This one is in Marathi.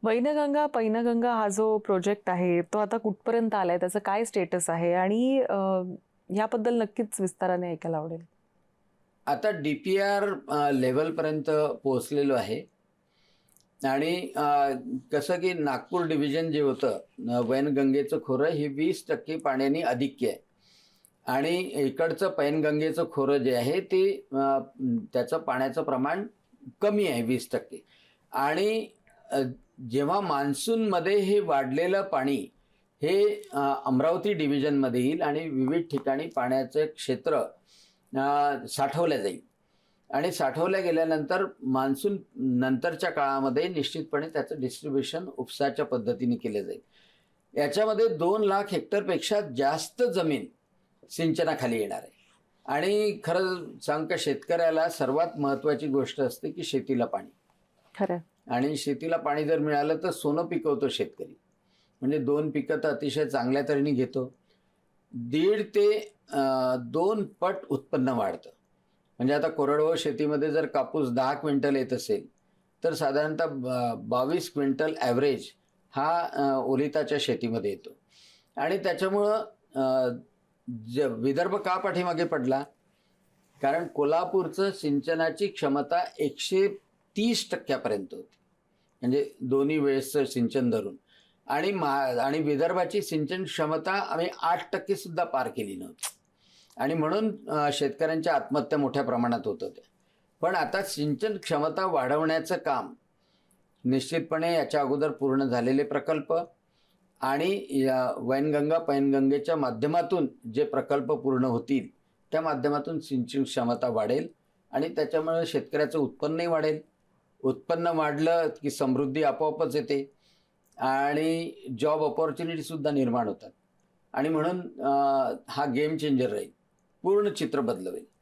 वैनगंगा पैनगंगा हा जो प्रोजेक्ट आहे तो आता कुठपर्यंत आलाय, त्याचं काय स्टेटस आहे आणि याबद्दल नक्कीच विस्ताराने ऐकायला आवडेल. आता डी-पी-आर लेव्हलपर्यंत पोहोचलेलो आहे आणि कसं की नागपूर डिव्हिजन जे होतं वैनगंगेचं खोरं हे 20% पाण्याने अधिक्य आहे आणि इकडचं पैनगंगेचं खोरं जे आहे ते त्याचं पाण्याचं प्रमाण कमी आहे 20%. आणि अ, जेव्हा मान्सूनमध्ये हे वाढलेलं पाणी हे अमरावती डिव्हिजनमध्ये येईल आणि विविध ठिकाणी पाण्याचं क्षेत्र साठवल्या जाईल आणि साठवल्या गेल्यानंतर मान्सून नंतरच्या काळामध्ये निश्चितपणे त्याचं डिस्ट्रीब्युशन उपसाच्या पद्धतीने केलं जाईल. याच्यामध्ये 2 लाख हेक्टरपेक्षा जास्त जमीन सिंचनाखाली येणार आहे आणि खरं सांग का शेतकऱ्याला सर्वात महत्त्वाची गोष्ट असते की शेतीला पाणी. खरं. आणि शेतीला पाणी जर मिळालं तर सोनं पिकवतो शेतकरी. म्हणजे 2 पिकं तर अतिशय चांगल्या तऱ्हेने घेतो. 1.5 ते 2 पट उत्पन्न वाढतं. म्हणजे आता कोरडवाहू शेतीमध्ये जर कापूस 10 क्विंटल येत असेल तर साधारणतः 22 क्विंटल ॲव्हरेज हा ओलिताच्या शेतीमध्ये येतो. आणि त्याच्यामुळं विदर्भ का पाठीमागे पडला? कारण कोल्हापूरचं सिंचनाची क्षमता 130% होती. म्हणजे दोन्ही वेळेसचं सिंचन धरून आणि विदर्भाची सिंचन क्षमता आम्ही 8% सुद्धा पार केली नव्हती आणि म्हणून शेतकऱ्यांच्या आत्महत्या मोठ्या प्रमाणात होत होत्या. पण आता सिंचन क्षमता वाढवण्याचं काम निश्चितपणे याच्या अगोदर पूर्ण झालेले प्रकल्प आणि या वैनगंगा पैनगंगेच्या माध्यमातून जे प्रकल्प पूर्ण होतील त्या माध्यमातून सिंचन क्षमता वाढेल आणि त्याच्यामुळे शेतकऱ्याचं उत्पन्नही वाढेल. उत्पन्न वाढलं की समृद्धी आपोआपच येते आणि जॉब अपॉर्च्युनिटीसुद्धा निर्माण होतात आणि म्हणून हा गेम चेंजर राहील. पूर्ण चित्र बदलवेल.